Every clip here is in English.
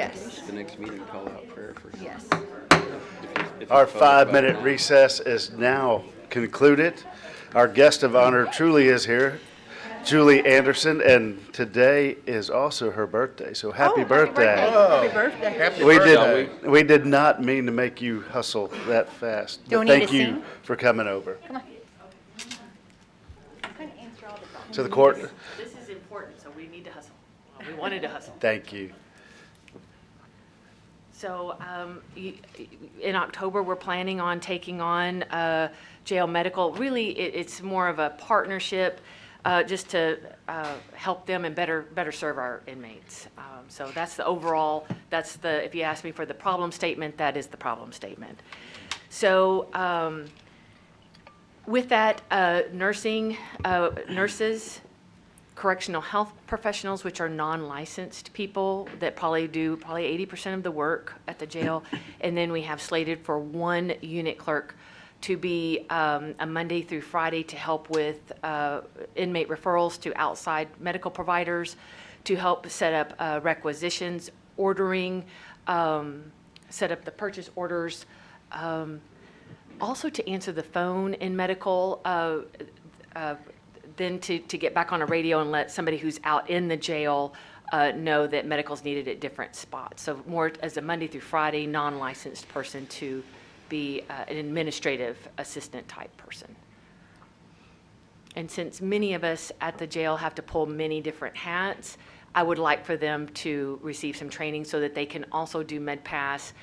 Yes. The next meeting, call out prayer for him. Yes. Our 5-minute recess is now concluded. Our guest of honor truly is here, Julie Anderson, and today is also her birthday, so happy birthday. Happy birthday. Happy We birthday. we did not mean to make you hustle that fast. Do but we need thank to you sing? for coming over. Come on. To the court, This is important, so we need to hustle. We wanted to hustle. thank you. So in October, we're planning on taking on jail medical. Really, it's more of a partnership just to help them and better serve our inmates. So that's the overall, if you ask me for the problem statement, that is the problem statement. So with that, nurses, correctional health professionals, which are non-licensed people that probably 80% of the work at the jail. And then we have slated for one unit clerk to be a Monday through Friday to help with inmate referrals to outside medical providers, to help set up requisitions, ordering, set up the purchase orders, also to answer the phone in medical, then to get back on a radio and let somebody who's out in the jail know that medical's needed at different spots. So more as a Monday through Friday, non-licensed person to be an administrative assistant type person. And since many of us at the jail have to pull many different hats, I would like for them to receive some training so that they can also do MedPass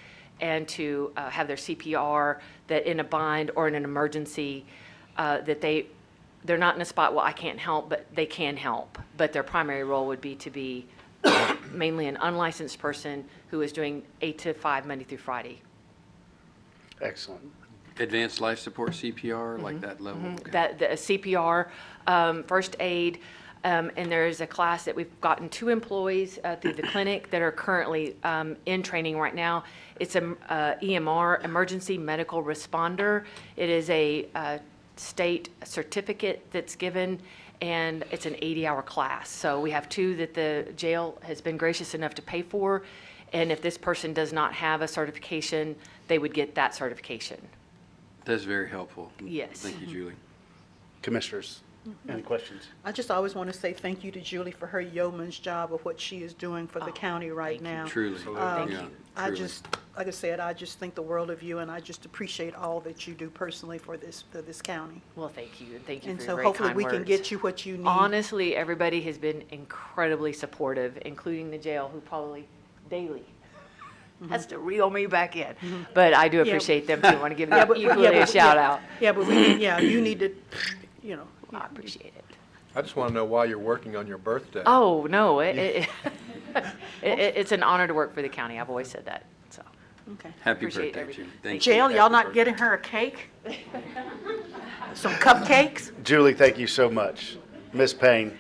and to have their CPR, that in a bind or in an emergency, that they're not in a spot, well, I can't help, but they can help. But their primary role would be to be mainly an unlicensed person who is doing 8 to 5 Monday through Friday. Excellent. Advanced life support CPR, like that level? Okay. That the CPR, first aid, and there is a class that we've gotten 2 employees through the clinic that are currently in training right now. It's a EMR, Emergency Medical Responder. It is a state certificate that's given, and it's an 80-hour class. So we have 2 that the jail has been gracious enough to pay for, and if this person does not have a certification, they would get that certification. That's very helpful. Yes. Thank you, Julie. Commissioners, any questions? I just always want to say thank you to Julie for her yeoman's job of what she is doing for the county right now. Truly. Thank Yeah, you. I truly. just, like I said, I just think the world of you, and I just appreciate all that you do personally for this county. Well, thank you, and thank you And for so your very hopefully kind we can words. get you what you need. Honestly, everybody has been incredibly supportive, including the jail, who probably daily has to reel me back in. But I do appreciate them too. I want to give them equally a shout out. Yeah, but you need to, you know. I appreciate it. I just want to know why you're working on your birthday. Oh, no, it's an honor to work for the county. I've always said that, so. Okay. Happy Appreciate birthday, everything. Julie. Thank you. Jail, y'all Happy not birthday. getting her a cake? Some cupcakes? Julie, thank you so much. Ms. Payne.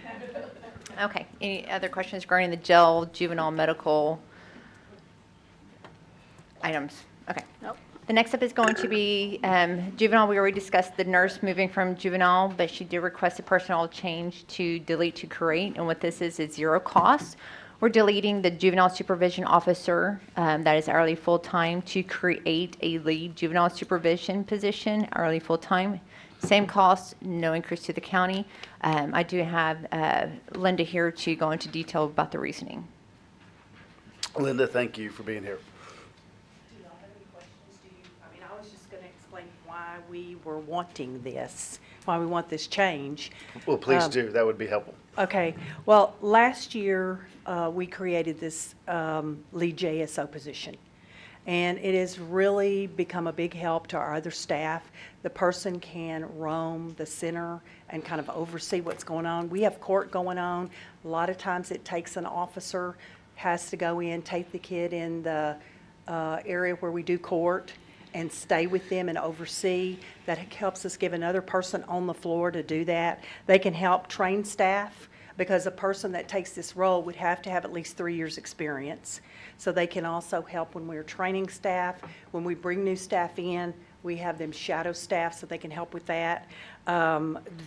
Okay. Any other questions regarding the jail, juvenile, medical items? Okay. Nope. The next up is going to be juvenile. We already discussed the nurse moving from juvenile, but she did request a personnel change to delete to create. And what this is 0 cost. We're deleting the juvenile supervision officer, that is hourly full-time, to create a lead juvenile supervision position, hourly full-time. Same cost, no increase to the county. I do have Linda here to go into detail about the reasoning. Linda, thank you for being here. Do y'all have any questions? I was just going to explain why we were wanting this, why we want this change. Well, please do. That would be helpful. Okay, well, last year, we created this lead JSO position. And it has really become a big help to our other staff. The person can roam the center and kind of oversee what's going on. We have court going on. A lot of times it takes an officer, has to go in, take the kid in the area where we do court and stay with them and oversee. That helps us give another person on the floor to do that. They can help train staff, because a person that takes this role would have to have at least 3 years' experience. So they can also help when we're training staff. When we bring new staff in, We have them shadow staff so they can help with that.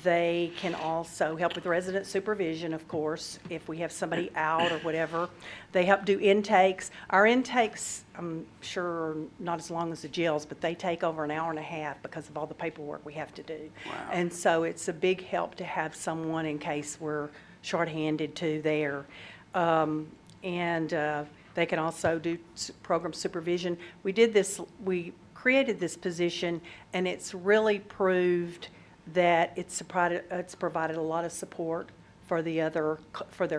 They can also help with resident supervision, of course, if we have somebody out or whatever. They help do intakes. Our intakes, I'm sure, are not as long as the jails, but they take over an hour and a half because of all the paperwork we have to do. Wow. And so it's a big help to have someone in case we're shorthanded too there. They can also do program supervision. We created this position, and it's really proved that it's provided a lot of support for their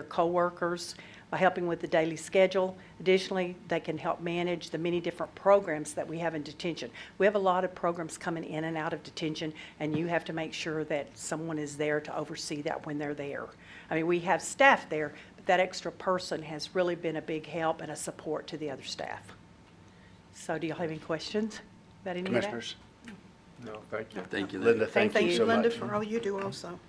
coworkers by helping with the daily schedule. Additionally, they can help manage the many different programs that we have in detention. We have a lot of programs coming in and out of detention, and you have to make sure that someone is there to oversee that when they're there. I mean, we have staff there, but that extra person has really been a big help and a support to the other staff. So do y'all have any questions about any of that? Commissioners? No, thank you. Thank you, Linda, Linda. thank you so Linda, much. for all you do also.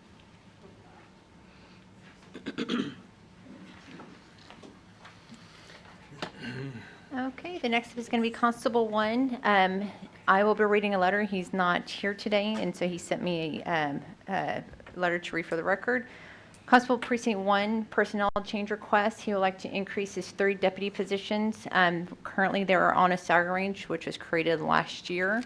Okay, the next is going to be Constable 1. I will be reading a letter. He's not here today, and so he sent me a letter to read for the record. Constable Precinct 1, personnel change request. He would like to increase his 3 deputy positions. Currently, they're on a salary range, which was created last year,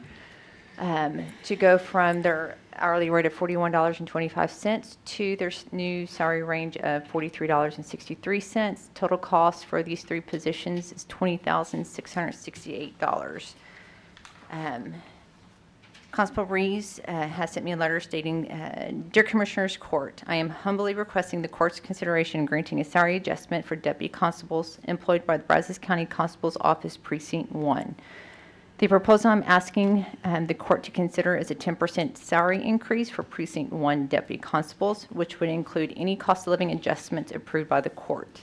to go from their hourly rate of $41.25 to their new salary range of $43.63. Total cost for these 3 positions is $20,668. Constable Reeves has sent me a letter stating, Dear Commissioners Court, I am humbly requesting the court's consideration in granting a salary adjustment for deputy constables employed by the Brazos County Constable's Office Precinct 1. The proposal I'm asking the court to consider is a 10% salary increase for Precinct 1 deputy constables, which would include any cost of living adjustments approved by the court.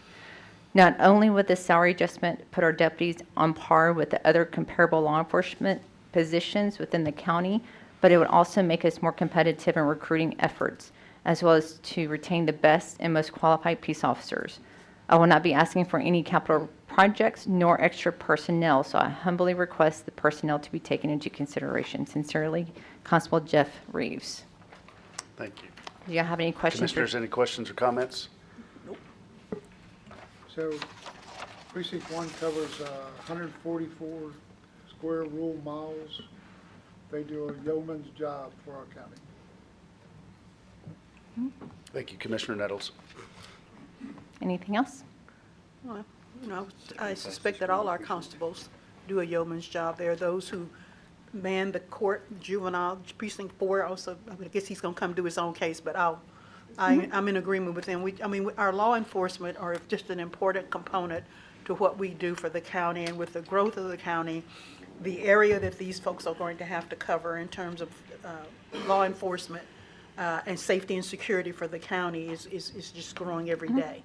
Not only would this salary adjustment put our deputies on par with the other comparable law enforcement positions within the county, but it would also make us more competitive in recruiting efforts, as well as to retain the best and most qualified peace officers. I will not be asking for any capital projects nor extra personnel, so I humbly request the personnel to be taken into consideration. Sincerely, Constable Jeff Reeves. Thank you. Do you have any questions? Commissioners, any questions or comments? So precinct 1 covers 144 square rule miles. They do a yeoman's job for our county. Thank you, Commissioner Nettles. Anything else? Well, you know, I suspect that all our constables do a yeoman's job. There are those who man the court, juvenile, precinct 4 also. I guess he's going to come do his own case, but I'm in agreement with him. Our law enforcement are just an important component to what we do for the county, and with the growth of the county, the area that these folks are going to have to cover in terms of law enforcement and safety and security for the county is just growing every day.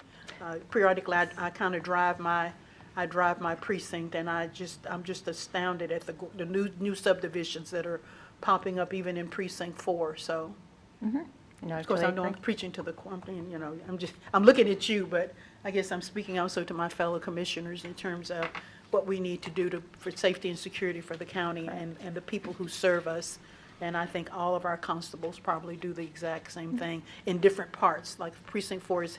Periodically, I kind of drive my precinct, and I'm just astounded at the new subdivisions that are popping up even in precinct 4. So, No, of course, I know I'm agree. preaching to the, you know, I'm looking at you, but I guess I'm speaking also to my fellow commissioners in terms of what we need to do for safety and security for the county and the people who serve us. And I think all of our constables probably do the exact same thing in different parts. Like precinct 4 is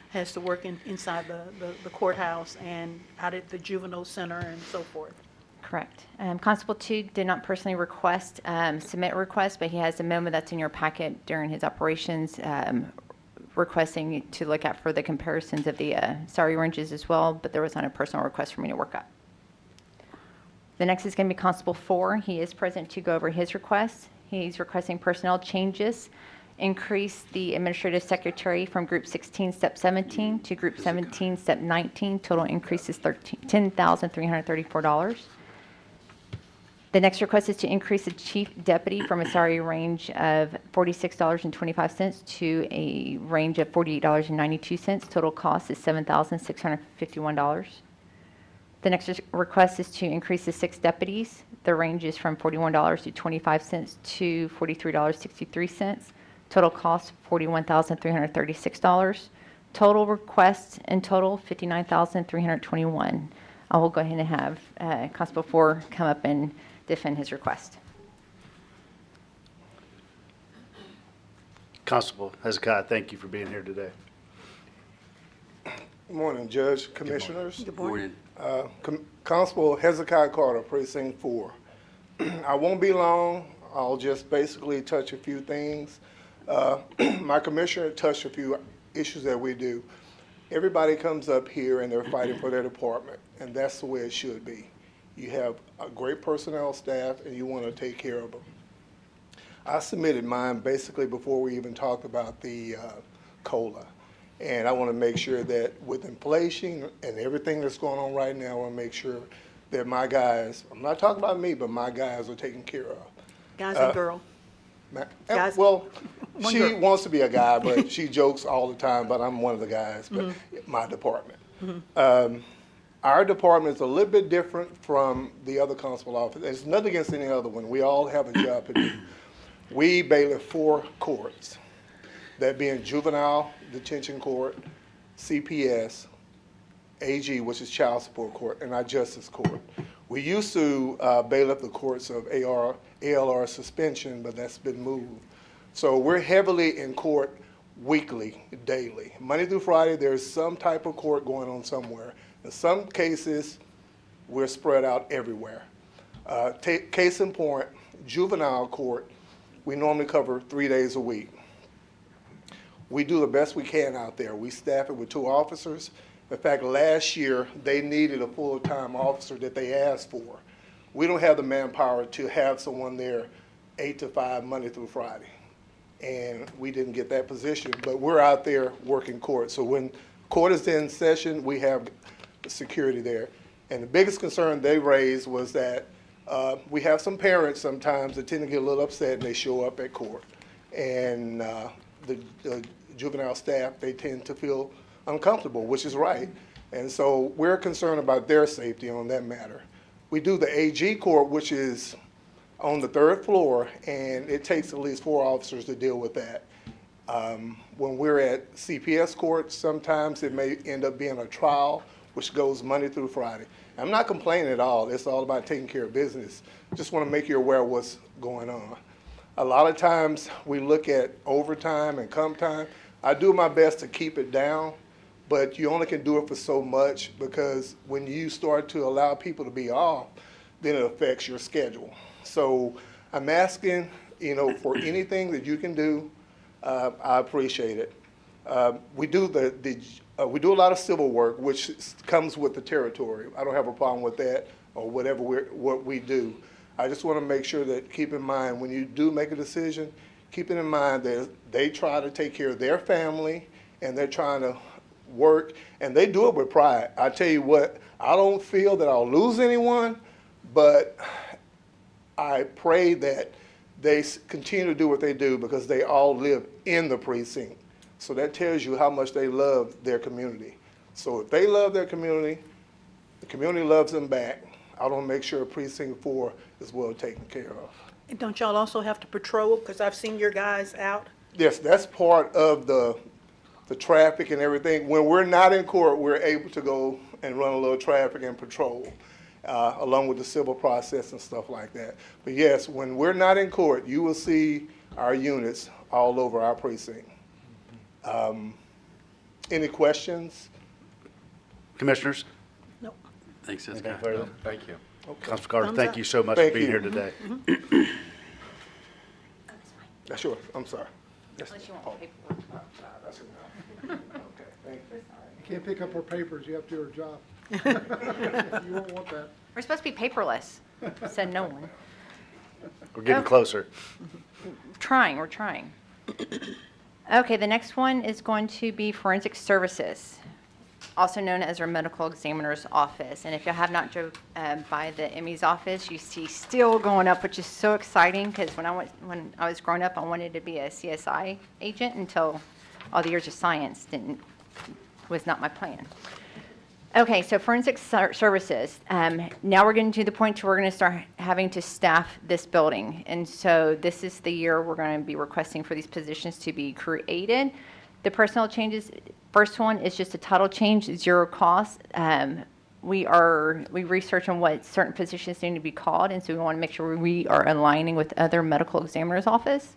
has to work inside the courthouse and out at the juvenile center and so forth. Correct. Constable 2 did not personally submit a request, but he has a memo that's in your packet during his operations, requesting to look at for the comparisons of the salary ranges as well, but there was not a personal request for me to work up. The next is going to be Constable 4. He is present to go over his request. He's requesting personnel changes, increase the administrative secretary from Group 16, Step 17 to Group 17, Step 19. Total increase is $10,334. The next request is to increase the chief deputy from a salary range of $46.25 to a range of $48.92. Total cost is $7,651. The next request is to increase the 6 deputies. The range is from $41.25 to $43.63. Total cost, $41,336. Total requests in total, $59,321. I will go ahead and have Constable 4 come up and defend his request. Constable Hezekiah, thank you for being here today. Good morning, Judge, Commissioners. Good morning. Constable Hezekiah Carter, Precinct 4. I won't be long. I'll just basically touch a few things. My commissioner touched a few issues that we do. Everybody comes up here and they're fighting for their department, and that's the way it should be. You have a great personnel staff and you want to take care of them. I submitted mine basically before we even talked about the COLA. And I want to make sure that with inflation and everything that's going on right now, I want to make sure that my guys, I'm not talking about me, but my guys are taken care of. Guys and girl. Guys- Well, One she girl. wants to be a guy, but she jokes all the time, but I'm one of the guys, but my department. Our department is a little bit different from the other constable office. It's nothing against any other one. We all have a job to do. We bailiff 4 courts, that being juvenile detention court, CPS, AG, which is child support court, and our justice court. We used to bailiff the courts of ALR suspension, but that's been moved. So we're heavily in court weekly, daily. Monday through Friday, there's some type of court going on somewhere. In some cases, we're spread out everywhere. Case in point, juvenile court, we normally cover 3 days a week. We do the best we can out there. We staff it with 2 officers. In fact, last year, they needed a full-time officer that they asked for. We don't have the manpower to have someone there 8 to 5, Monday through Friday. And we didn't get that position, but we're out there working court. So when court is in session, we have security there. And the biggest concern they raised was that we have some parents sometimes that tend to get a little upset and they show up at court. And the juvenile staff, they tend to feel uncomfortable, which is right. And so we're concerned about their safety on that matter. We do the AG court, which is on the 3rd floor, and it takes at least 4 officers to deal with that. When we're at CPS court, sometimes it may end up being a trial, which goes Monday through Friday. I'm not complaining at all. It's all about taking care of business. Just want to make you aware of what's going on. A lot of times we look at overtime and comp time. I do my best to keep it down, but you only can do it for so much because when you start to allow people to be off, then it affects your schedule. So I'm asking, for anything that you can do, I appreciate it. We do we do a lot of civil work, which comes with the territory. I don't have a problem with that or what we do. I just want to make sure that keep in mind when you do make a decision, keep it in mind that they try to take care of their family and they're trying to work and they do it with pride. I tell you what, I don't feel that I'll lose anyone, but I pray that they continue to do what they do because they all live in the precinct. So that tells you how much they love their community. So if they love their community, the community loves them back. I want to make sure Precinct 4 is well taken care of. And don't y'all also have to patrol? Because I've seen your guys out. Yes, that's part of the traffic and everything. When we're not in court, we're able to go and run a little traffic and patrol, along with the civil process and stuff like that. But yes, when we're not in court, you will see our units all over our precinct. Any questions? Commissioners? No. Thanks, Anything Hezekiah. further? Thank you. Constable Carter, Thumbs thank up. you so much for Thank being you. here today. Sure, I'm sorry. Unless you want paperwork. That's enough. Okay, thank you. You can't pick up her papers, you have to do her job. You won't want that. We're supposed to be paperless, said no one. We're getting Okay. closer. We're trying. Okay, the next one is going to be forensic services, also known as our medical examiner's office. And if you have not drove by the ME's office, you see still going up, which is so exciting because when I was growing up, I wanted to be a CSI agent until all the years of science was not my plan. Okay, so forensic services. Now we're getting to the point where we're going to start having to staff this building. And so this is the year we're going to be requesting for these positions to be created. The personnel changes, first one is just a title change, 0 cost. We research on what certain positions need to be called, and so we want to make sure we are aligning with other medical examiner's office.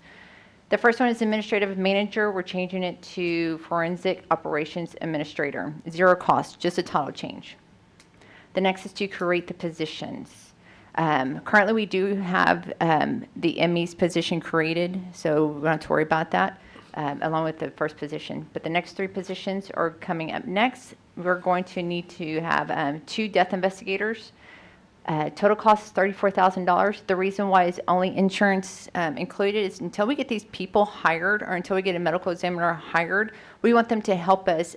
The first one is administrative manager. We're changing it to forensic operations administrator. Zero cost, just a title change. The next is to create the positions. Currently, we do have the ME's position created, so we don't have to worry about that, along with the first position. But the next 3 positions are coming up next. We're going to need to have 2 death investigators. Total cost is $34,000. The reason why it's only insurance included is until we get these people hired or until we get a medical examiner hired, we want them to help us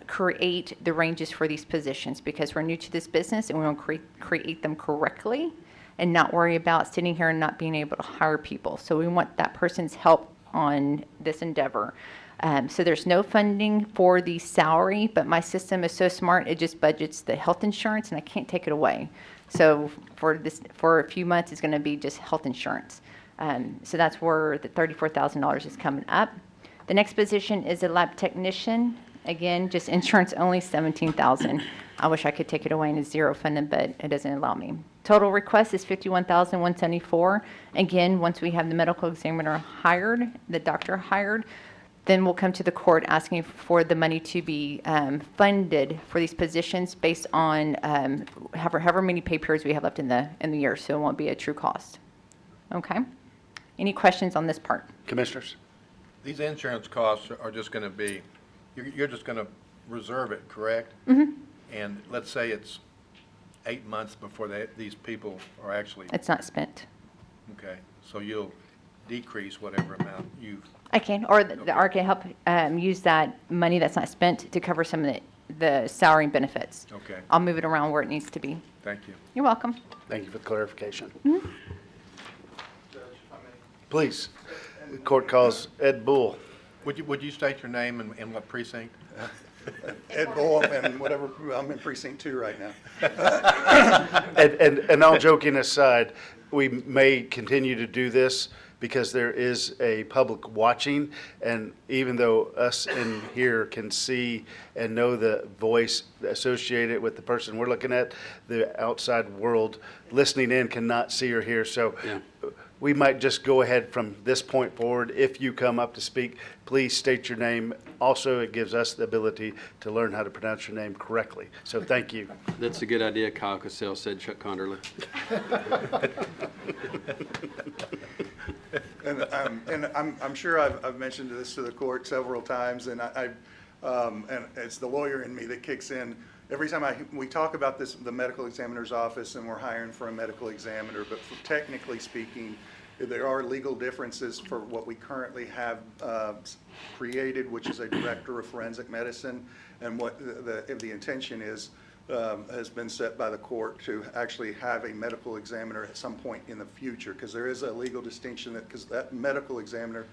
create the ranges for these positions because we're new to this business and we want to create them correctly and not worry about sitting here and not being able to hire people. So we want that person's help on this endeavor. So there's no funding for the salary, but my system is so smart, it just budgets the health insurance and I can't take it away. So for a few months, it's going to be just health insurance. So that's where the $34,000 is coming up. The next position is a lab technician. Again, just insurance only, $17,000. I wish I could take it away and it's zero funded, but it doesn't allow me. Total request is $51,174. Again, once we have the medical examiner hired, the doctor hired, then we'll come to the court asking for the money to be funded for these positions based on however many pay periods we have left in the year, so it won't be a true cost. Okay? Any questions on this part? Commissioners? These insurance costs are just going to be, you're just going to reserve it, correct? Mm-hmm. And let's say it's 8 months before these people are actually, It's not spent. okay, so you'll decrease whatever amount you've. I can, or the ARC can help use that money that's not spent to cover some of the salary and benefits. Okay. I'll move it around where it needs to be. Thank you. You're welcome. Thank you for the clarification. Please, the court calls Ed Bull. Would you state your name and what precinct? Ed Bull, and whatever, I'm in precinct 2 right now. And all joking aside, we may continue to do this because there is a public watching, and even though us in here can see and know the voice associated with the person we're looking at, the outside world listening in cannot see or hear. So Yeah. we might just go ahead from this point forward. If you come up to speak, please state your name. Also, it gives us the ability to learn how to pronounce your name correctly. So thank you. That's a good idea, Kyle Cassell said, Chuck Conderly. And I'm sure I've mentioned this to the court several times, and and it's the lawyer in me that kicks in. Every time we talk about this, the medical examiner's office, and we're hiring for a medical examiner, but technically speaking, there are legal differences for what we currently have created, which is a director of forensic medicine, and what the intention is, has been set by the court to actually have a medical examiner at some point in the future, because there is a legal distinction because that medical examiner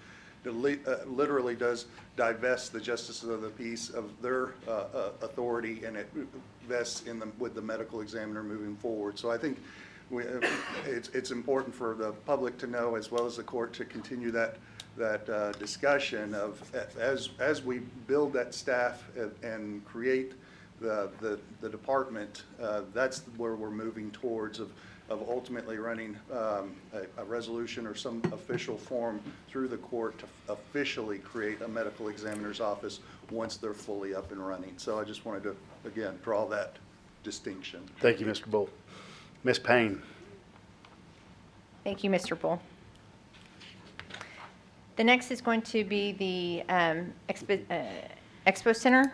literally does divest the justices of the peace of their authority, and it vests with the medical examiner moving forward. So I think it's important for the public to know, as well as the court, to continue that discussion of as we build that staff and create the department, that's where we're moving towards of ultimately running a resolution or some official form through the court to officially create a medical examiner's office once they're fully up and running. So I just wanted to, again, draw that distinction. Thank you, Mr. Bull. Ms. Payne. Thank you, Mr. Bull. The next is going to be the Expo Center.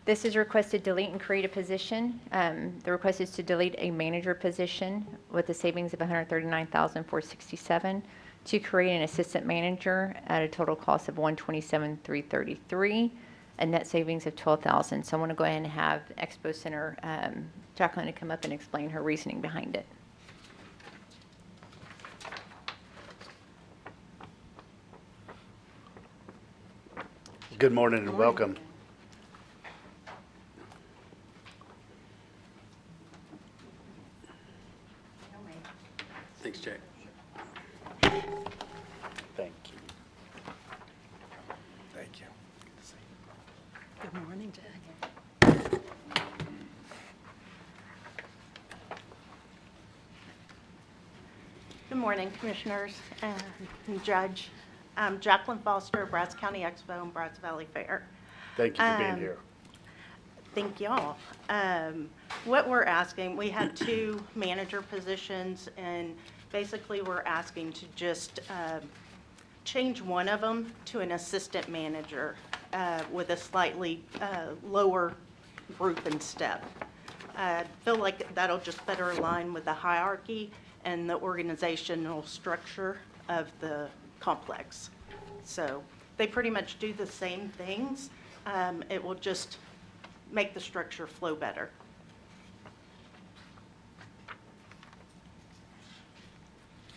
This is requested delete and create a position. The request is to delete a manager position with a savings of $139,467 to create an assistant manager at a total cost of $127,333, a net savings of $12,000. So I want to go ahead and have Expo Center Jacqueline to come up and explain her reasoning behind it. Good morning and welcome. Thanks, Jack. Thank you. Thank you. Good morning, Jack. Good morning, Commissioners and Judge. I'm Jacqueline Foster, Brazos County Expo and Brazos Valley Fair. Thank you for being here. Thank y'all. What we're asking, we have 2 manager positions, and basically we're asking to just change one of them to an assistant manager with a slightly lower group and step. I feel like that'll just better align with the hierarchy and the organizational structure of the complex. So they pretty much do the same things. It will just make the structure flow better.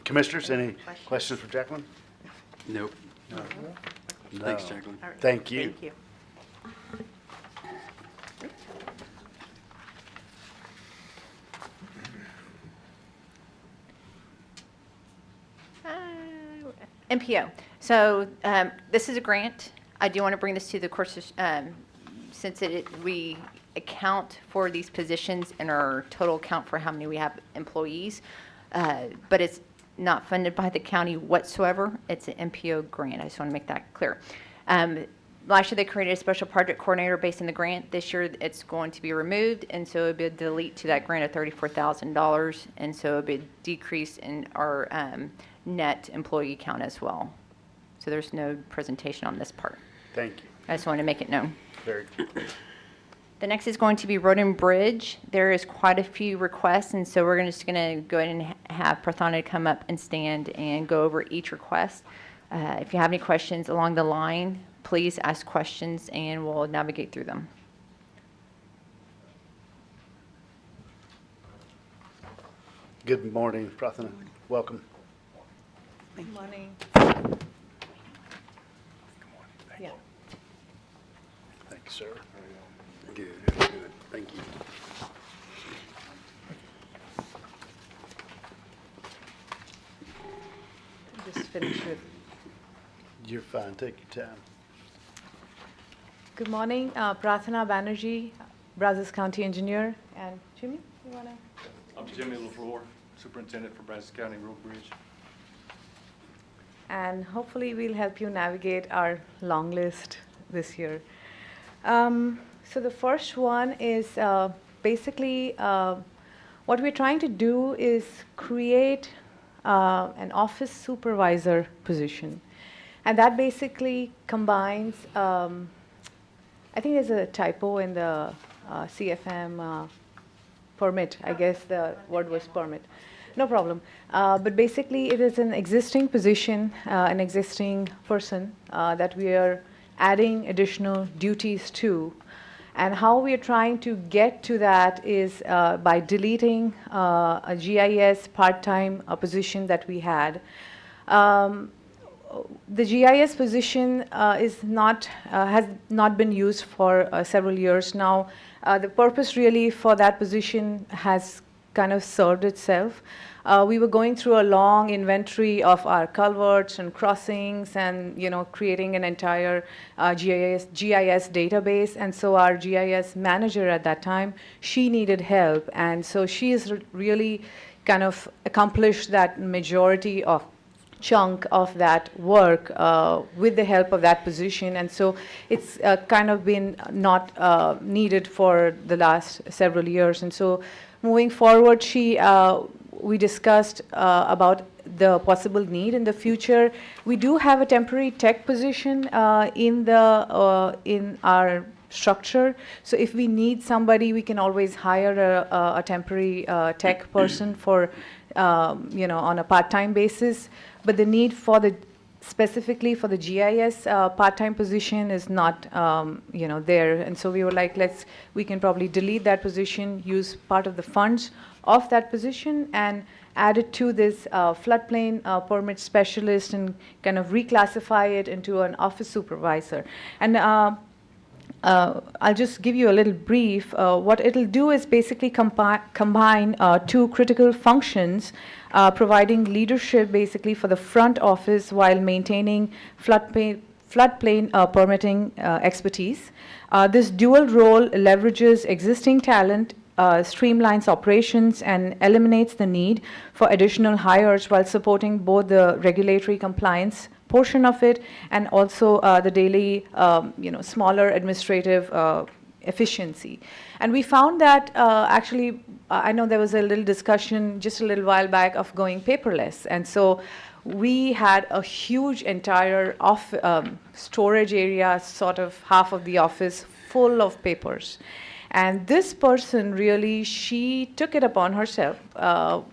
Commissioners, any questions for Jacqueline? Nope. No. Thanks, Jacqueline. All right. Thank you. Thank you. MPO. So this is a grant. I do want to bring this to the course, since we account for these positions in our total count for how many we have employees, but it's not funded by the county whatsoever. It's an MPO grant. I just want to make that clear. Last year, they created a special project coordinator based on the grant. This year, it's going to be removed, and so it'll be a delete to that grant of $34,000, and so it'll be a decrease in our net employee count as well. So there's no presentation on this part. Thank you. I just wanted to make it known. Very good. The next is going to be Road and Bridge. There is quite a few requests, and so we're just going to go ahead and have Prathana come up and stand and go over each request. If you have any questions along the line, please ask questions, and we'll navigate through them. Good morning, Prathana. Welcome. Good morning. Thank you, sir. Good, good. Thank you. Just finish with. You're fine. Take your time. Good morning, Prathana Banerjee, Brazos County Engineer, and Jimmy, you want to? I'm Jimmy LaFleur, Superintendent for Brazos County Road Bridge. And hopefully we'll help you navigate our long list this year. So the first one is basically what we're trying to do is create an office supervisor position. And that basically combines, I think there's a typo in the CFM permit. I guess the word was permit. No problem. But basically, it is an existing position, an existing person that we are adding additional duties to. And how we are trying to get to that is by deleting a GIS part-time position that we had. The GIS position has not been used for several years now. The purpose really for that position has kind of served itself. We were going through a long inventory of our culverts and crossings and, creating an entire GIS database. And so our GIS manager at that time, she needed help. And so she has really kind of accomplished that majority of chunk of that work with the help of that position. And so it's kind of been not needed for the last several years. And so moving forward, we discussed about the possible need in the future. We do have a temporary tech position in our structure. So if we need somebody, we can always hire a temporary tech person for, on a part-time basis. But the need for specifically for the GIS part-time position is not, there. And so we were like, we can probably delete that position, use part of the funds of that position, and add it to this floodplain permit specialist and kind of reclassify it into an office supervisor. And I'll just give you a little brief. What it'll do is basically combine two critical functions, providing leadership basically for the front office while maintaining floodplain permitting expertise. This dual role leverages existing talent streamlines operations and eliminates the need for additional hires while supporting both the regulatory compliance portion of it and also the daily, smaller administrative efficiency. And we found that actually, I know there was a little discussion just a little while back of going paperless. And so we had a huge entire storage area, sort of half of the office full of papers. And this person really, she took it upon herself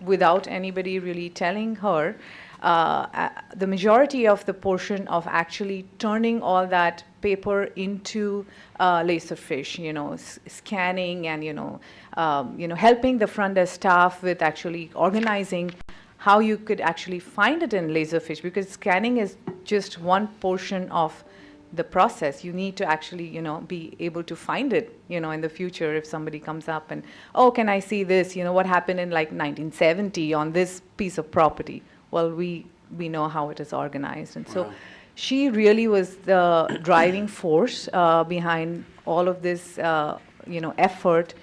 without anybody really telling her. The majority of the portion of actually turning all that paper into Laserfish, scanning and helping the front desk staff with actually organizing how you could actually find it in Laserfish, because scanning is just one portion of the process. You need to actually, be able to find it, in the future if somebody comes up and, oh, can I see this? What happened in like 1970 on this piece of property? Well, we know how it is organized. And so she really was the driving force behind all of this, effort.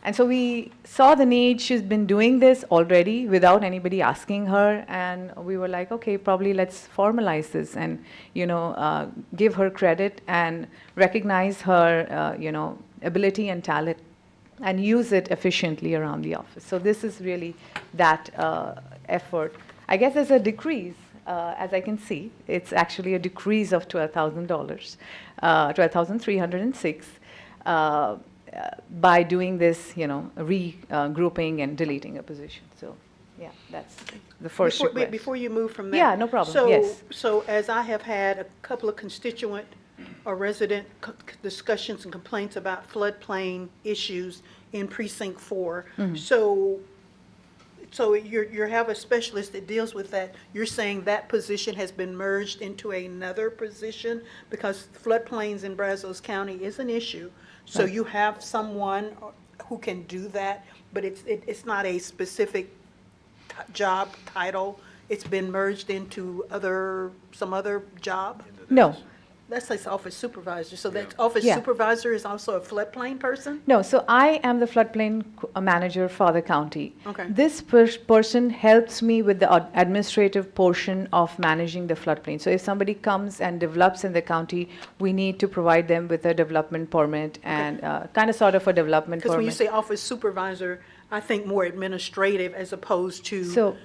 And so we saw the need. She's been doing this already without anybody asking her. And we were like, okay, probably let's formalize this and, give her credit and recognize her, ability and talent and use it efficiently around the office. So this is really that effort. I guess there's a decrease, as I can see. It's actually a decrease of $12,000, $12,306. By doing this, regrouping and deleting a position. So, yeah, that's the first request. Before you move from that. Yeah, no problem. Yes. So as I have had a couple of constituent or resident discussions and complaints about floodplain issues in Precinct 4, so you have a specialist that deals with that. You're saying that position has been merged into another position because floodplains in Brazos County is an issue. So you have someone who can do that, but it's not a specific job title. It's been merged into some other job? No. That's like office supervisor. So that office Yeah. supervisor is also a floodplain person? No, so I am the floodplain manager for the county. Okay. This person helps me with the administrative portion of managing the floodplain. So if somebody comes and develops in the county, we need to provide them with a development permit and kind of sort of a development permit. Because when you say office supervisor, I think more administrative as opposed to So-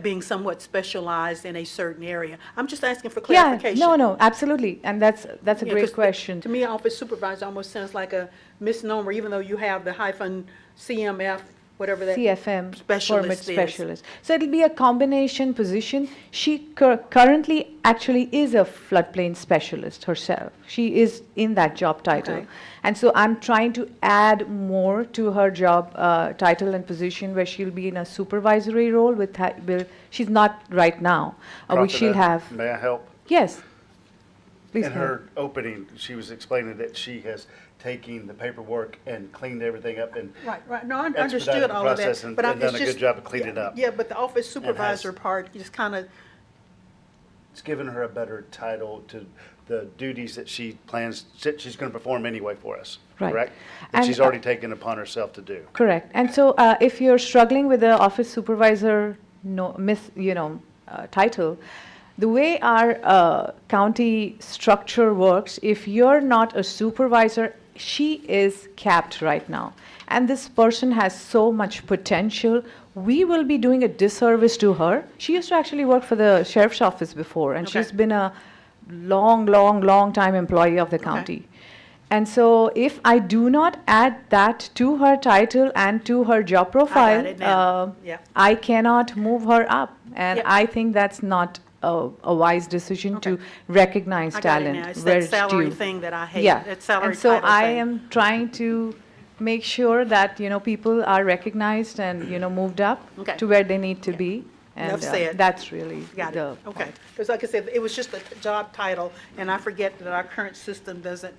being somewhat specialized in a certain area. I'm just asking for Yeah, clarification. no, absolutely. And that's a Yeah, great 'cause question. To me, office supervisor almost sounds like a misnomer, even though you have the hyphen CMF, whatever that. CFM, specialist permit is. specialist. So it'll be a combination position. She currently actually is a floodplain specialist herself. She is in that job title. Okay. And so I'm trying to add more to her job title and position where she'll be in a supervisory role with, she's not right now, which she'll have. May I help? Yes. Please In go ahead. her opening, she was explaining that she has taken the paperwork and cleaned everything up and Right. No, I expedited understood the all of process that. and But done it's a just- good job of cleaning it up. Yeah, but the office supervisor part is kind of, It's given her a better title to the duties that she plans, that she's going to perform anyway for us, Right. correct? That And, she's already taken upon herself to do. Correct. And so if you're struggling with the office supervisor title, the way our county structure works, if you're not a supervisor, she is capped right now. And this person has so much potential. We will be doing a disservice to her. She used to actually work for the sheriff's office before, and she's been a long time employee of the county. And so if I do not add that to her title and to her job profile, it now. Yeah. I cannot move her up. And Yep. I think that's not a wise decision to recognize I got it talent. now. It's where that salary due. thing that I hate. Yeah. That salary And so title I thing. am trying to make sure that, people are recognized and, moved up Okay. to where they need to be. And Enough said. that's really Got the it. Okay. Because like I said, it was just a job title, and I forget that our current system doesn't.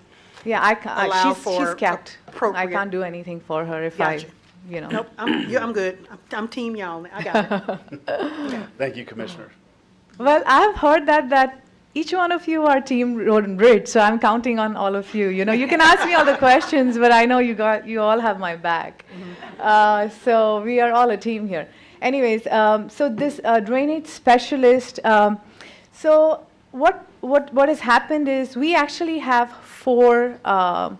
Yeah, allow she's for capped. I appropriate- can't do anything for her if Gotcha. Nope, I'm good. I'm team y'all. I got it. Thank you, Commissioner. Well, I've heard that each one of you are Team Road and Bridge, so I'm counting on all of you. You know, you can ask me all the questions, but I know you all have my back. So we are all a team here. Anyways, so this drainage specialist. So what has happened is we actually have 4.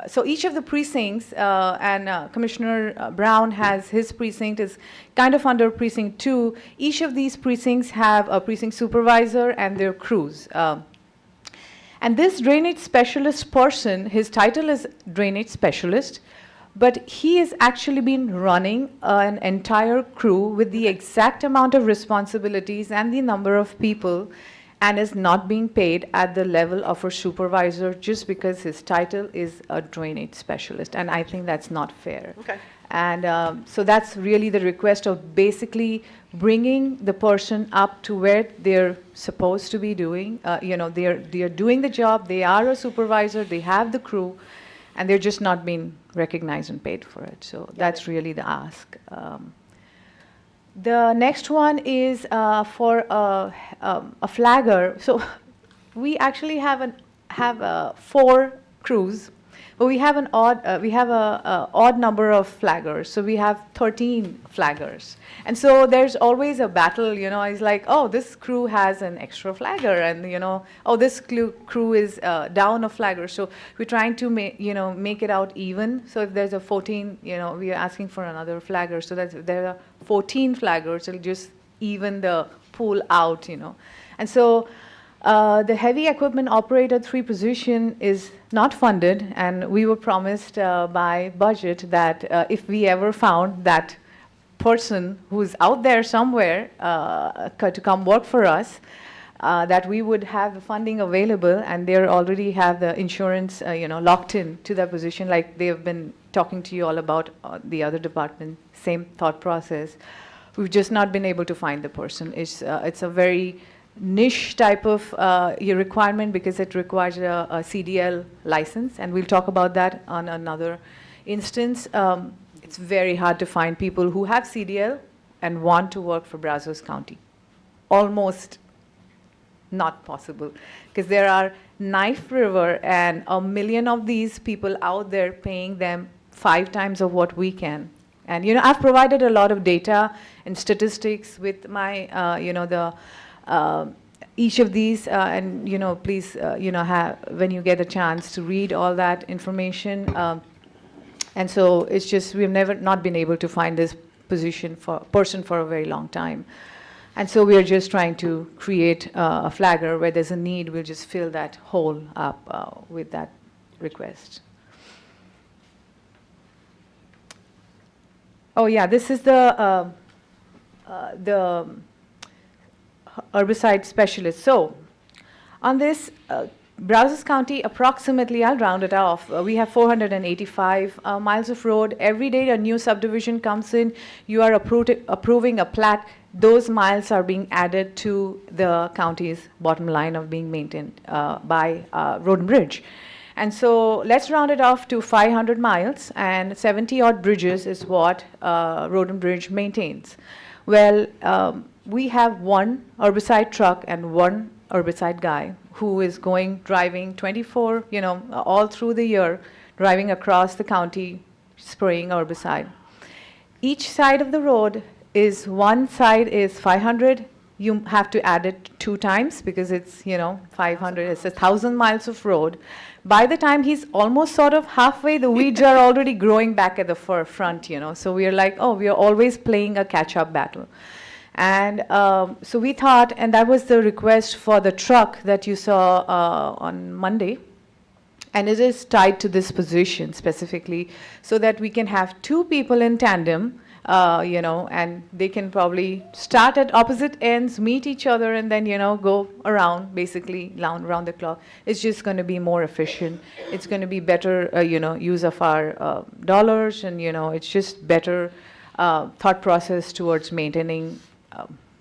So each of the precincts, and Commissioner Brown has his precinct is kind of under precinct 2. Each of these precincts have a precinct supervisor and their crews. And this drainage specialist person, his title is drainage specialist, but he has actually been running an entire crew with the exact amount of responsibilities and the number of people, and is not being paid at the level of a supervisor just because his title is a drainage specialist. And I think that's not fair. Okay. And so that's really the request of basically bringing the person up to where they're supposed to be doing. You know, they're doing the job, they are a supervisor, they have the crew, and they're just not being recognized and paid for it. So that's really the ask. The next one is for a flagger. So we actually have 4 crews, but we have an odd number of flaggers. So we have 13 flaggers, and so there's always a battle. You know, it's like, oh, this crew has an extra flagger, and you know, oh, this crew is down a flagger. So we're trying to make it out even. So if there's a 14, you know, we are asking for another flagger. So that there are 14 flaggers, it'll just even the pool out, you know. And so the heavy equipment operator 3 position is not funded, and we were promised by budget that if we ever found that person who's out there somewhere to come work for us, that we would have the funding available, and they already have the insurance, locked in to that position, like they have been talking to you all about the other department, same thought process. We've just not been able to find the person. It's a very niche type of requirement because it requires a CDL license, and we'll talk about that on another instance. It's very hard to find people who have CDL and want to work for Brazos County. Almost not possible, because there are Knife River and 1 million of these people out there paying them 5 times of what we can. And you know, I've provided a lot of data and statistics with my each of these, and you know, please when you get a chance to read all that information. And so it's just we've never not been able to find this person for a very long time. And so we're just trying to create a flagger where there's a need. We'll just fill that hole up with that request. Oh yeah, this is the herbicide specialist. So on this, Brazos County, approximately, I'll round it off, we have 485 miles of road. Every day a new subdivision comes in, you are approving a plat. Those miles are being added to the county's bottom line of being maintained by Road and Bridge. And so let's round it off to 500 miles, and 70 odd bridges is what Road and Bridge maintains. Well, we have 1 herbicide truck and 1 herbicide guy who is driving 24, all through the year, driving across the county, spraying herbicide. Each side of the road one side is 500. You have to add it 2 times because it's, 500. It's 1,000 miles of road. By the time he's almost sort of halfway, the weeds are already growing back at the front, So we are like, oh, we are always playing a catch-up battle. And so we thought, and that was the request for the truck that you saw on Monday. And it is tied to this position specifically so that we can have 2 people in tandem, and they can probably start at opposite ends, meet each other, and then, go around, basically around the clock. It's just going to be more efficient. It's going to be better, use of our dollars, and, it's just better thought process towards maintaining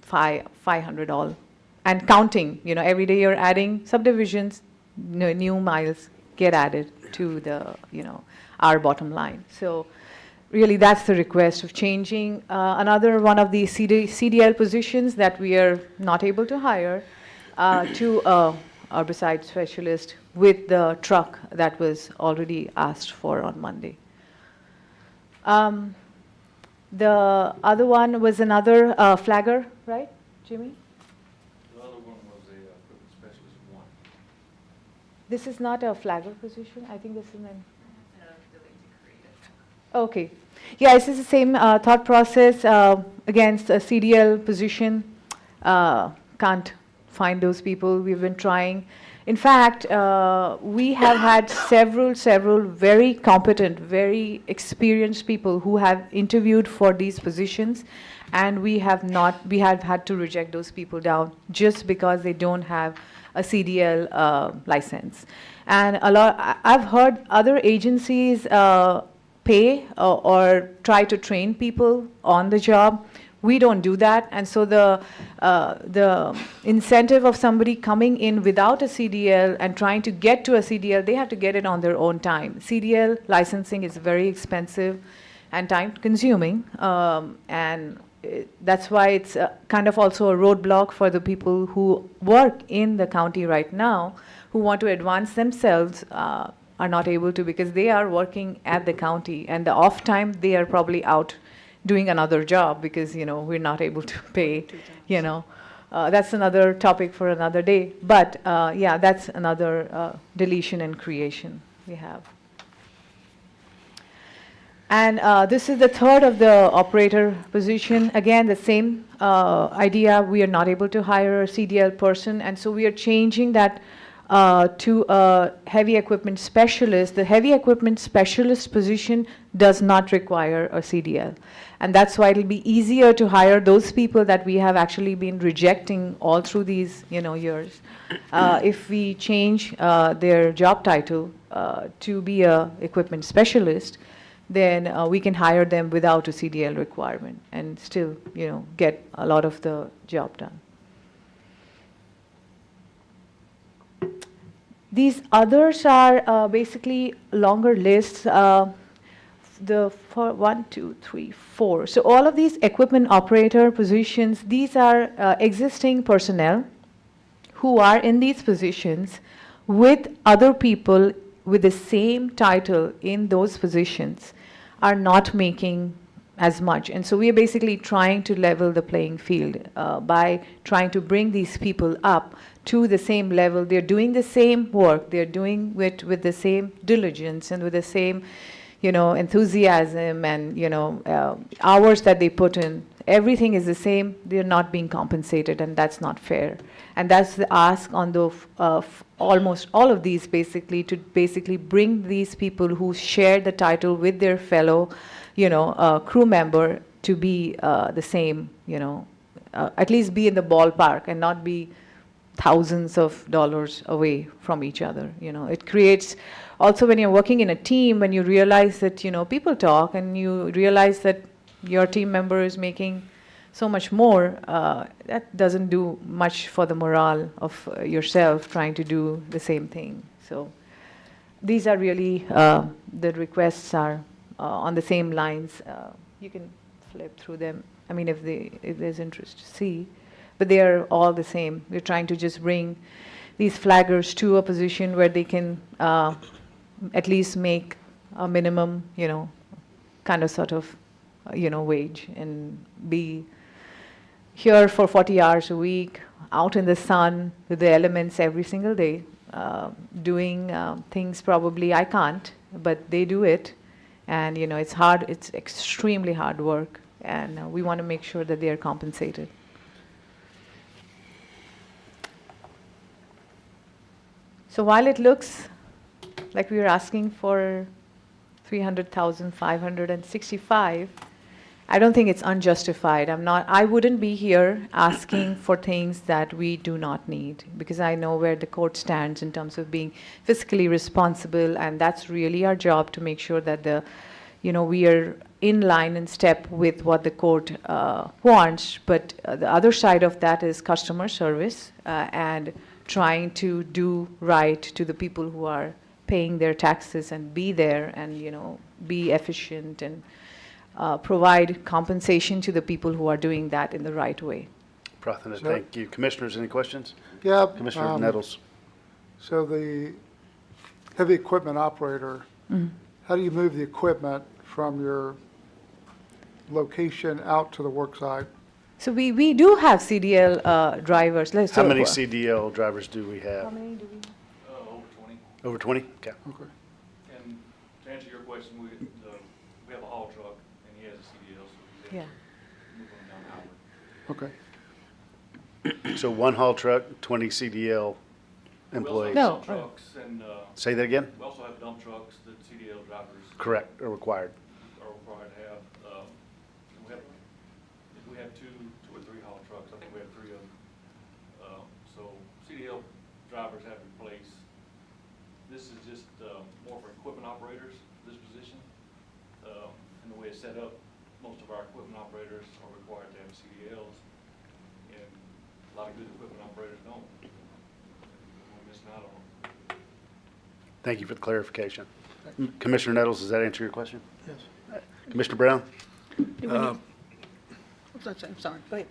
500 all. And counting, every day you're adding subdivisions, new miles get added to the, our bottom line. So really that's the request of changing. Another one of the CDL positions that we are not able to hire to a herbicide specialist with the truck that was already asked for on Monday. The other one was another flagger, right, Jimmy? The other one was a equipment specialist one. This is not a flagger position. I think this is an. Okay. Yeah, this is the same thought process against a CDL position. Can't find those people. We've been trying. In fact, we have had several very competent, very experienced people who have interviewed for these positions, and we have had to reject those people down just because they don't have a CDL license. And I've heard other agencies pay or try to train people on the job. We don't do that, and so the incentive of somebody coming in without a CDL and trying to get to a CDL, they have to get it on their own time. CDL licensing is very expensive and time-consuming, and that's why it's kind of also a roadblock for the people who work in the county right now, who want to advance themselves, are not able to because they are working at the county, and the off time they are probably out doing another job because we're not able to pay. That's another topic for another day. But yeah, that's another deletion and creation we have. And this is the third of the operator position. Again, the same idea. We are not able to hire a CDL person, and so we are changing that to a heavy equipment specialist. The heavy equipment specialist position does not require a CDL. And that's why it'll be easier to hire those people that we have actually been rejecting all through these years. If we change their job title to be a equipment specialist, then we can hire them without a CDL requirement and still get a lot of the job done. These others are basically longer lists. For 1, 2, 3, 4. So all of these equipment operator positions, these are existing personnel who are in these positions with other people with the same title in those positions are not making as much. And so we are basically trying to level the playing field by trying to bring these people up to the same level. They're doing the same work. They're doing it with the same diligence and with the same enthusiasm and, hours that they put in. Everything is the same. They're not being compensated, and that's not fair. And that's the ask on the almost all of these, basically, to basically bring these people who share the title with their fellow, crew member to be the same, at least be in the ballpark and not be thousands of dollars away from each other. It creates. Also, when you're working in a team, when you realize that, people talk and you realize that your team member is making so much more, that doesn't do much for the morale of yourself trying to do the same thing. So these are really, the requests are on the same lines. You can flip through them, if there's interest to see. But they are all the same. We're trying to just bring these flaggers to a position where they can at least make a minimum, wage and be here for 40 hours a week, out in the sun with the elements every single day, doing things probably I can't, but they do it. And, it's hard, it's extremely hard work, and we want to make sure that they are compensated. So while it looks like we were asking for 300,565, I don't think it's unjustified. I wouldn't be here asking for things that we do not need, because I know where the court stands in terms of being fiscally responsible, and that's really our job to make sure that we are in line and step with what the court wants. But the other side of that is customer service and trying to do right to the people who are paying their taxes and be there and, be efficient and provide compensation to the people who are doing that in the right way. Prathan, So- thank you. Commissioners, any questions? Yeah. Commissioner Nettles? So the heavy equipment operator, how do you move the equipment from your location out to the work site? So we do have CDL drivers. How many CDL drivers do we have? How many do we? Over 20. Over 20? Okay. Okay. And to answer your question, we have a haul truck, and he has a CDL, so he's Yeah. able to move them down Howard. Okay. So one haul truck, 20 CDL We also employees? have No. dump trucks, and Say that again? we also have dump trucks that CDL drivers Correct, or required. are required to have. If we have two or three haul trucks, I think we have three of them. So CDL drivers have replaced. This is just more for equipment operators, this position. And the way it's set up, most of our equipment operators are required to have CDLs, and a lot of good equipment operators don't. We're missing out on them. Thank you for the clarification. Commissioner Nettles, does that answer your question? Yes. Commissioner Brown? I'm sorry, go ahead.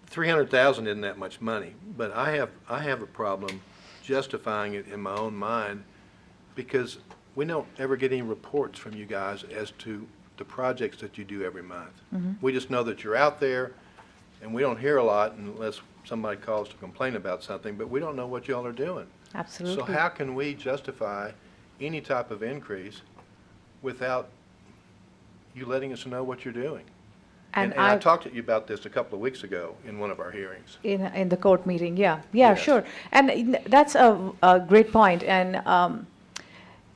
300,000 isn't that much money, but I have a problem justifying it in my own mind because we don't ever get any reports from you guys as to the projects that you do every month. We just know that you're out there, and we don't hear a lot unless somebody calls to complain about something, but we don't know what y'all are doing. Absolutely. So how can we justify any type of increase without you letting us know what you're doing? And I talked to you about this a couple of weeks ago in one of our hearings. In the court meeting, yeah, Yes. sure. And that's a great point. And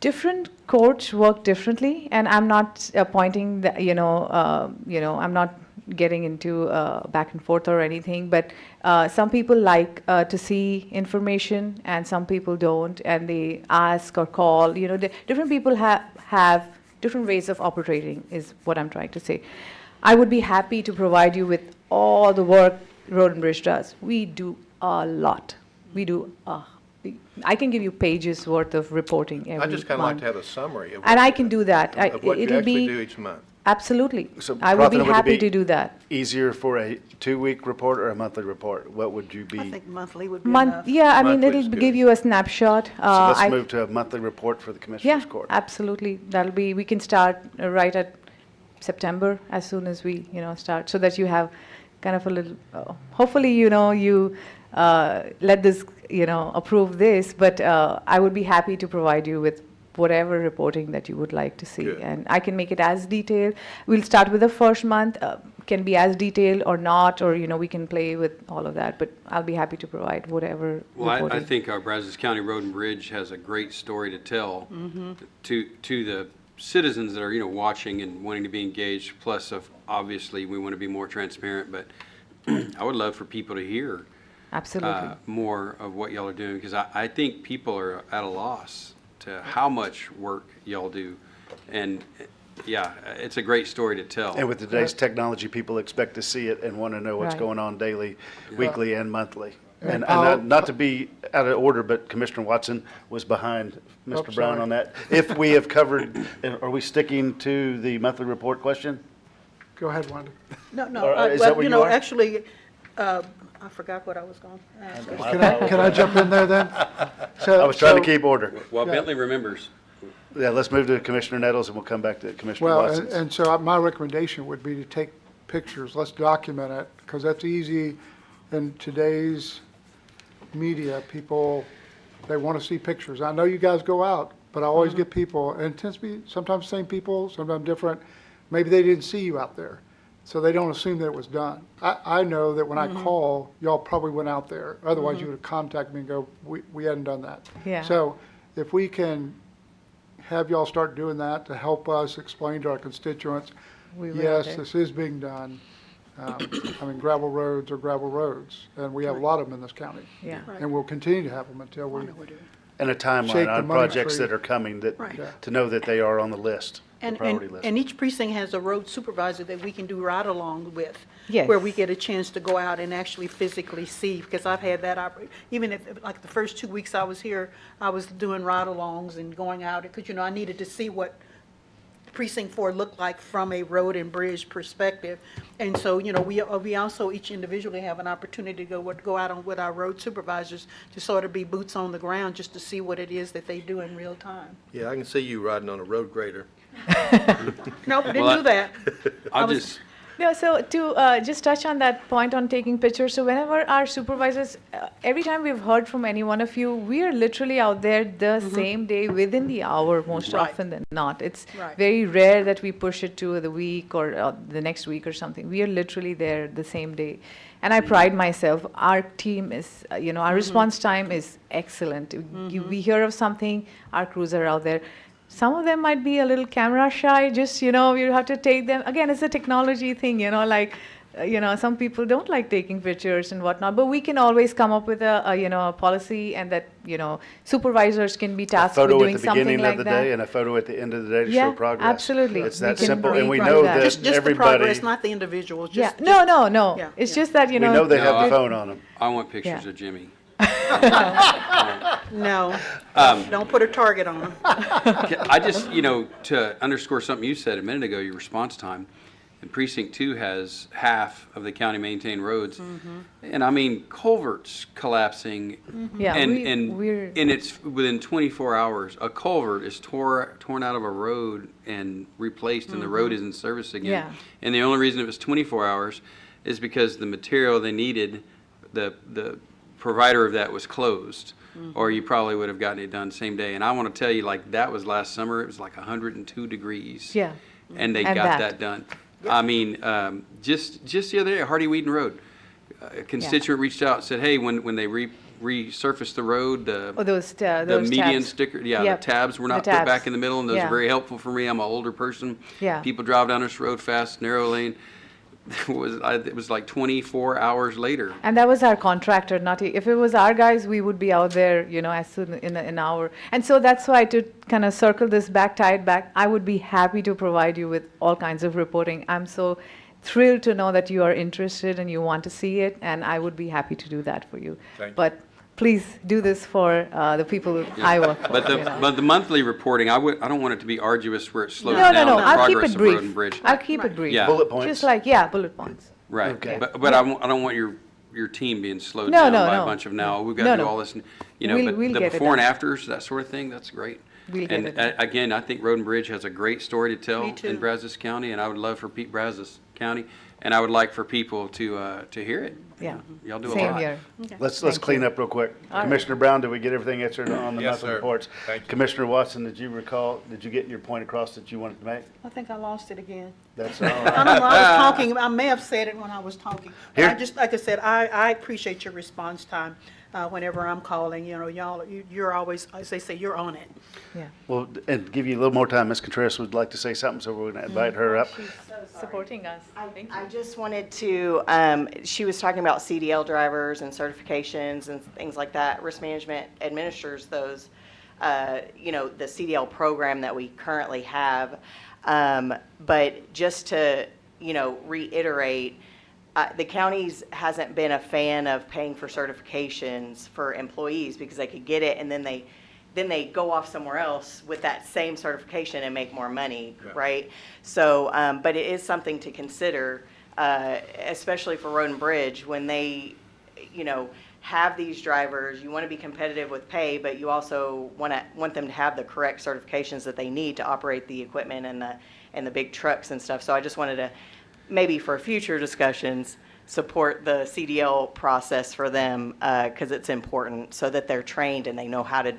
different courts work differently. And I'm not pointing, I'm not getting into back and forth or anything. But some people like to see information, and some people don't, and they ask or call. Different people have different ways of operating. Is what I'm trying to say. I would be happy to provide you with all the work Road and Bridge does. We do a lot. We do, I can give you pages worth of reporting every month. I just kind of like to have a summary of And what I you can do. do that. Of what you actually do each month. Absolutely. So, I would be Prathan, would it happy be- to do that. Easier for a 2-week report or a monthly report? What would you be? I think monthly would be enough. Yeah, I mean, Monthly is it'll good. give you a snapshot. So let's I- move to a monthly report for the Yeah, Commissioners Court. absolutely. We can start right at September as soon as we, start, so that you have kind of a little, hopefully, you let this, approve this, but I would be happy to provide you with whatever reporting that you would like to see. Good. And I can make it as detailed. We'll start with the first month, can be as detailed or not, or, we can play with all of that, but I'll be happy to provide whatever Well, I reporting. think our Brazos County Road and Bridge has a great story to tell to the citizens that are, watching and wanting to be engaged. Plus, obviously, we want to be more transparent, but I would love for people to hear Absolutely. more of what y'all are doing, because I think people are at a loss to how much work y'all do. And yeah, it's a great story to tell. And with today's technology, people expect to see it and want to know what's Right. going on daily, weekly, and monthly. And And I'll- not to be out of order, but Commissioner Watson was behind Mr. Oops, Brown sorry. on that. If we have covered, are we sticking to the monthly report question? Go ahead, Wanda. Or, is that where you are? Actually, I forgot what I was going to ask. Can I jump in there then? I was trying to keep order. Well, Yeah. Bentley remembers. Yeah, let's move to Commissioner Nettles, and we'll come back to Commissioner Well, Watson. and so my recommendation would be to take pictures, let's document it, because that's easy in today's media. People, they want to see pictures. I know you guys go out, but I always get people, and it tends to be sometimes same people, sometimes different. Maybe they didn't see you out there, so they don't assume that it was done. I know that when I call, y'all probably went out there. Otherwise, you would have contacted me and go, we hadn't done that. Yeah. So if we can have y'all start doing that to help us explain to our constituents, We will yes, do. this is being done. Gravel roads are gravel roads, and we have a lot of them in this county. Yeah. And we'll continue to have them until we, And a shake timeline the on money projects tree. that are coming, that, Right. Yeah. to know that they are on the list, the priority list. And each precinct has a road supervisor that we can do ride-along with. Yes. Where we get a chance to go out and actually physically see, because I've had that even if, like the first 2 weeks I was here, I was doing ride-alongs and going out, because, I needed to see what Precinct 4 look like from a road and bridge perspective. And so, we also each individually have an opportunity to go out on with our road supervisors to sort of be boots on the ground, just to see what it is that they do in real time. Yeah, I can see you riding on a road grader. Nope, didn't Well, do that. I'll just, No, so to just touch on that point on taking pictures, so whenever our supervisors, every time we've heard from any one of you, we are literally out there the same day within the hour most Right. often than not. It's Right. very rare that we push it to the week or the next week or something. We are literally there the same day. And I pride myself, our team is, our response time is excellent. We hear of something, our crews are out there. Some of them might be a little camera shy, just, you have to take them. Again, it's a technology thing, some people don't like taking pictures and whatnot, but we can always come up with a policy and that, supervisors can be A tasked with photo doing at the something beginning like of the that. day and a photo at the end of the day to Yeah, show progress. absolutely. It's We that can simple, and we do know that. that Just the everybody, progress, not the individuals. Yeah, Just, no. Yeah, It's yeah. just that, we know they No, have I- the phone on them. I want pictures Yeah. of Jimmy. No, don't put a target on them. I just, to underscore something you said a minute ago, your response time, and Precinct 2 has half of the county maintained roads. And I mean, culverts collapsing. Yeah, we're. And it's within 24 hours, a culvert is torn out of a road and replaced, and the road is in service again. Yeah. And the only reason it was 24 hours is because the material they needed, the provider of that was closed, or you probably would have gotten it done same day. And I want to tell you, like, that was last summer. It was like 102 degrees. Yeah. And they And got that. that done. I mean, just the other day, Hardy Wheaton Road, a constituent reached out and said, hey, when they resurfaced the road, Those the median tabs. sticker, the Yep, tabs were the not put tabs. back in the middle, and those Yeah. are very helpful for me. I'm an older person. Yeah. People drive down this road fast, narrow lane. It was like 24 hours later. And that was our contractor, if it was our guys, we would be out there, as soon in an hour. And so that's why, to kind of circle this back, tie it back, I would be happy to provide you with all kinds of reporting. I'm so thrilled to know that you are interested and you want to see it, and I would be happy to do that for you. Thank you. But please do this for the people I work for. But the monthly reporting, I don't want it to be arduous where it slows No, down the I'll keep progress it of road and brief. bridge. I'll keep it brief. Yeah. Bullet points. Just like, bullet points. Right, Okay. but I don't want your team being slowed No, down no, by no. a bunch of now, we've got No, to do no. all this, but We'll the get it before and done. afters, that sort of thing, that's great. We'll get And it done. again, I think Road and Bridge has a great story to tell Me too. in Brazos County, and I would love for Brazos County, and I would like for people to hear it. Yeah. Y'all do a Same lot. here. Let's Thank clean you. up real quick. All right. Commissioner Brown, did we get everything answered on the Yes, monthly sir. reports? Thank you. Commissioner Watson, did you get your point across that you wanted to make? I think I lost it again. That's all I right. don't know, I was talking, I may have said it when I was talking. But I Here- just, like I said, I appreciate your response time whenever I'm calling, you're always, as they say, you're on it. Yeah. Well, and give you a little more time, Ms. Contreras would like to say something, so we're going to invite her up. Supporting us. Thank you. I just wanted to, she was talking about CDL drivers and certifications and things like that. Risk management administers those, the CDL program that we currently have. But just to, reiterate, the counties hasn't been a fan of paying for certifications for employees because they could get it and then they go off somewhere else with that same certification and make more money, right? So, but it is something to consider, especially for Road and Bridge, when they, have these drivers. You want to be competitive with pay, but you also want them to have the correct certifications that they need to operate the equipment and the big trucks and stuff. So I just wanted to, maybe for future discussions, support the CDL process for them, because it's important so that they're trained and they know how to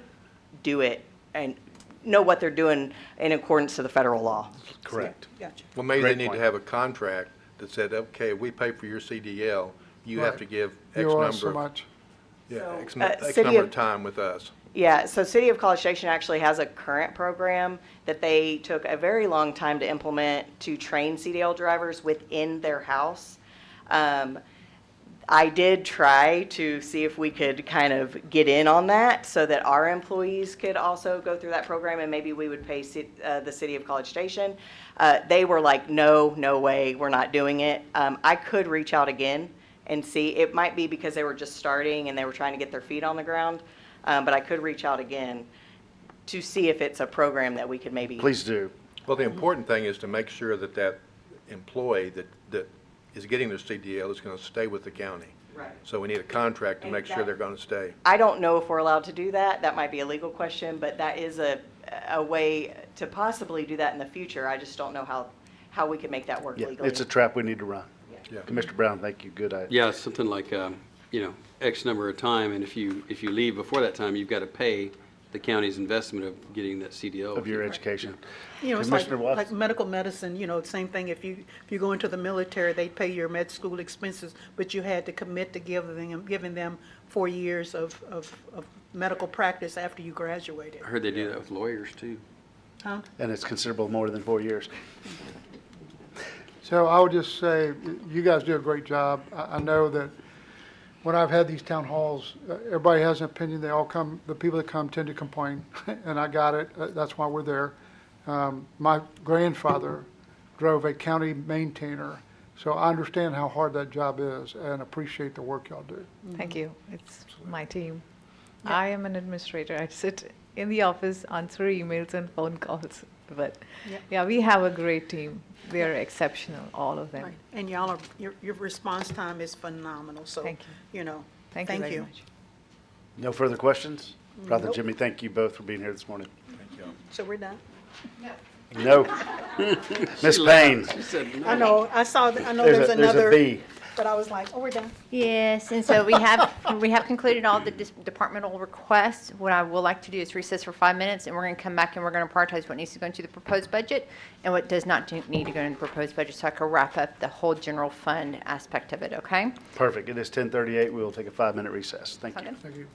do it and know what they're doing in accordance to the federal law. Correct. Gotcha. Well, maybe Great they need point. to have a contract that said, okay, we pay for your CDL, you have Right. to give X You owe us so number, much. X City number of- of time with us. Yeah, so City of College Station actually has a current program that they took a very long time to implement to train CDL drivers within their house. I did try to see if we could kind of get in on that so that our employees could also go through that program and maybe we would pay the City of College Station. They were like, no way, we're not doing it. I could reach out again and see. It might be because they were just starting and they were trying to get their feet on the ground. But I could reach out again to see if it's a program that we could maybe. Please do. Well, the important thing is to make sure that that employee that is getting their CDL is going to stay with the county. Right. So we need a contract to And make sure that- they're going to stay. I don't know if we're allowed to do that. That might be a legal question, but that is a way to possibly do that in the future. I just don't know how we could make that work Yeah, legally. it's a trap we need to run. Yeah. Commissioner Brown, thank you. Good idea. Yeah, it's something like, X number of time, and if you leave before that time, you've got to pay the county's investment of getting that CDL. Of your education. You know, it's like, Commissioner Watts? like medical medicine, you know, same thing. If you go into the military, they pay your med school expenses, but you had to commit to giving them 4 years of medical practice after you graduated. I heard they do that with lawyers, too. Huh? And it's considerable more than 4 years. So I would just say, you guys do a great job. I know that when I've had these town halls, everybody has an opinion. They all come, the people that come tend to complain, and I got it. That's why we're there. My grandfather drove a county maintainer, so I understand how hard that job is and appreciate the work y'all do. Thank you. It's my team. I am an administrator. I sit in the office, answer emails and phone calls. But Yeah. yeah, we have a great team. They are exceptional, all of them. Right. And y'all are, your response time is phenomenal, so, Thank you know, Thank you very much. No further questions? Brother Nope. Jimmy, thank you both for being here this morning. Thank you. So we're done? No. Miss Payne, She said no. I know, I know there's there's a another, B. but I was like, oh, we're done. Yes, and so we have concluded all the departmental requests. What I would like to do is recess for 5 minutes, and we're going to come back and we're going to prioritize what needs to go into the proposed budget and what does not need to go into the proposed budget, so I can wrap up the whole general fund aspect of it, okay? Perfect. It is 10:38. We will take a 5-minute recess. Thank Sound you. good? Thank you.